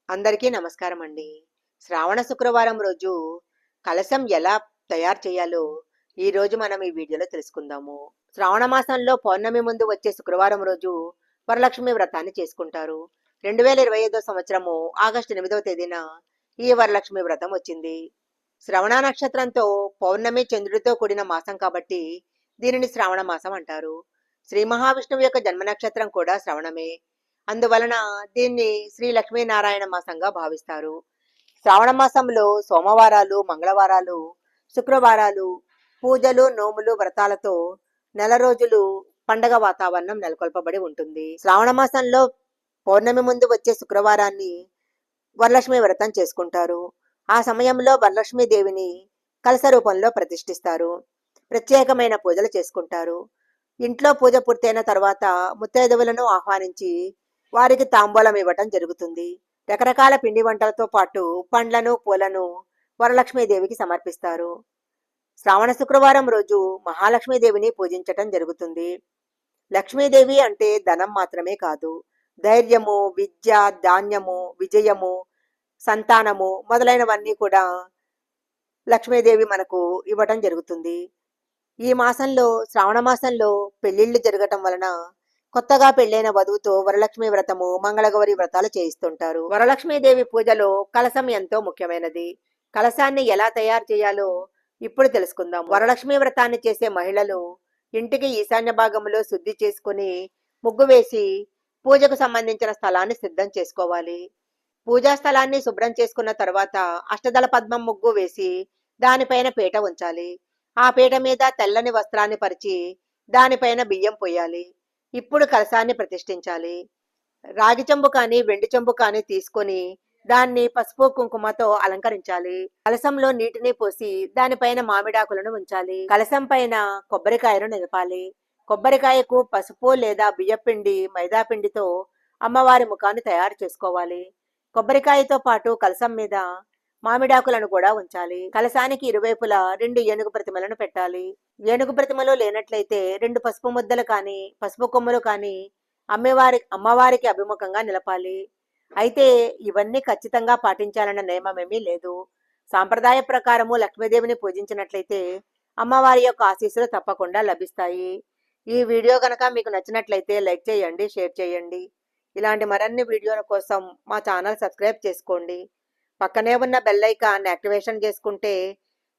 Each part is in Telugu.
అందరికీ నమస్కారం అండి. శ్రావణ శుక్రవారం రోజు కలశం ఎలా తయారు చేయాలో ఈరోజు మనం ఈ వీడియోలో తెలుసుకుందాము. శ్రావణ మాసంలో పౌర్ణమి ముందు వచ్చే శుక్రవారం రోజు వరలక్ష్మి వ్రతాన్ని చేసుకుంటారు. 2025 సంవత్సరము ఆగస్టు 8వ తేదీన ఈ వరలక్ష్మి వ్రతం వచ్చింది. శ్రవణ నక్షత్రంతో పౌర్ణమి చంద్రుడితో కూడిన మాసం కాబట్టి దీనిని శ్రావణ మాసం అంటారు. శ్రీ మహావిష్ణువు యొక్క జన్మ నక్షత్రం కూడా శ్రవణమే. అందువలన దీన్ని శ్రీ లక్ష్మీనారాయణ మాసంగా భావిస్తారు. శ్రావణ మాసంలో సోమవారాలు, మంగళవారాలు, శుక్రవారాలు పూజలు, నోములు, వ్రతాలతో నెల రోజులు పండగ వాతావరణం నెలకొల్పబడి ఉంటుంది. శ్రావణ మాసంలో పౌర్ణమి ముందు వచ్చే శుక్రవారాన్ని వరలక్ష్మి వ్రతం చేసుకుంటారు. ఆ సమయంలో వరలక్ష్మీ దేవిని కలశ రూపంలో ప్రతిష్ఠిస్తారు. ప్రత్యేకమైన పూజలు చేసుకుంటారు. ఇంట్లో పూజ పూర్తయిన తర్వాత ముత్తైదువులను ఆహ్వానించి వారికి తాంబూలం ఇవ్వటం జరుగుతుంది. రకరకాల పిండి వంటలతో పాటు పండ్లను, పూలను వరలక్ష్మీదేవికి సమర్పిస్తారు. శ్రావణ శుక్రవారం రోజు మహాలక్ష్మీదేవిని పూజించటం జరుగుతుంది. లక్ష్మీదేవి అంటే ధనం మాత్రమే కాదు, ధైర్యము, విద్య, ధాన్యము, విజయము, సంతానము మొదలైనవన్నీ కూడా లక్ష్మీదేవి మనకు ఇవ్వటం జరుగుతుంది. ఈ మాసంలో, శ్రావణ మాసంలో పెళ్లిళ్లు జరగటం వలన కొత్తగా పెళ్లైన వధువుతో వరలక్ష్మి వ్రతము, మంగళగౌరి వ్రతాలు చేయిస్తుంటారు. వరలక్ష్మీదేవి పూజలో కలశం ఎంతో ముఖ్యమైనది. కలశాన్ని ఎలా తయారు చేయాలో ఇప్పుడు తెలుసుకుందాం. వరలక్ష్మి వ్రతాన్ని చేసే మహిళలు ఇంటికి ఈశాన్య భాగంలో శుద్ధి చేసుకుని ముగ్గు వేసి పూజకు సంబంధించిన స్థలాన్ని సిద్ధం చేసుకోవాలి. పూజా స్థలాన్ని శుభ్రం చేసుకున్న తర్వాత అష్టదళ పద్మం ముగ్గు వేసి దానిపైన పీట ఉంచాలి. ఆ పీట మీద తెల్లని వస్త్రాన్ని పరిచి దానిపైన బియ్యం పోయాలి. ఇప్పుడు కలశాన్ని ప్రతిష్ఠించాలి. రాగి చెంబు కానీ వెండి చెంబు కానీ తీసుకొని దాన్ని పసుపు కుంకుమతో అలంకరించాలి. కలశంలో నీటిని పోసి దానిపైన మామిడాకులను ఉంచాలి. కలశం పైన కొబ్బరికాయను నిలపాలి. కొబ్బరికాయకు పసుపు లేదా బియ్యపిండి, మైదాపిండితో అమ్మవారి ముఖాన్ని తయారు చేసుకోవాలి. కొబ్బరికాయతో పాటు కలశం మీద మామిడాకులను కూడా ఉంచాలి. కలశానికి ఇరువైపులా 2 ఏనుగు ప్రతిమలను పెట్టాలి. ఏనుగు ప్రతిమలు లేనట్లయితే 2 పసుపు ముద్దలు కానీ, పసుపు కొమ్ములు కానీ అమ్మవారికి అభిముఖంగా నిలపాలి. అయితే ఇవన్నీ ఖచ్చితంగా పాటించాలన్న నియమమేమీ లేదు. సాంప్రదాయ ప్రకారము లక్ష్మీదేవిని పూజించినట్లయితే అమ్మవారి యొక్క ఆశీస్సులు తప్పకుండా లభిస్తాయి. ఈ వీడియో కనుక మీకు నచ్చినట్లయితే లైక్ చేయండి, షేర్ చేయండి. ఇలాంటి మరిన్ని వీడియోల కోసం మా ఛానల్ సబ్స్క్రైబ్ చేసుకోండి. పక్కనే ఉన్న బెల్ ఐకాన్ యాక్టివేషన్ చేసుకుంటే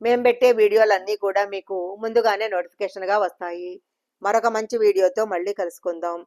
మేము పెట్టే వీడియోలన్నీ కూడా మీకు ముందుగానే నోటిఫికేషన్గా వస్తాయి. మరొక మంచి వీడియోతో మళ్ళీ కలుసుకుందాం.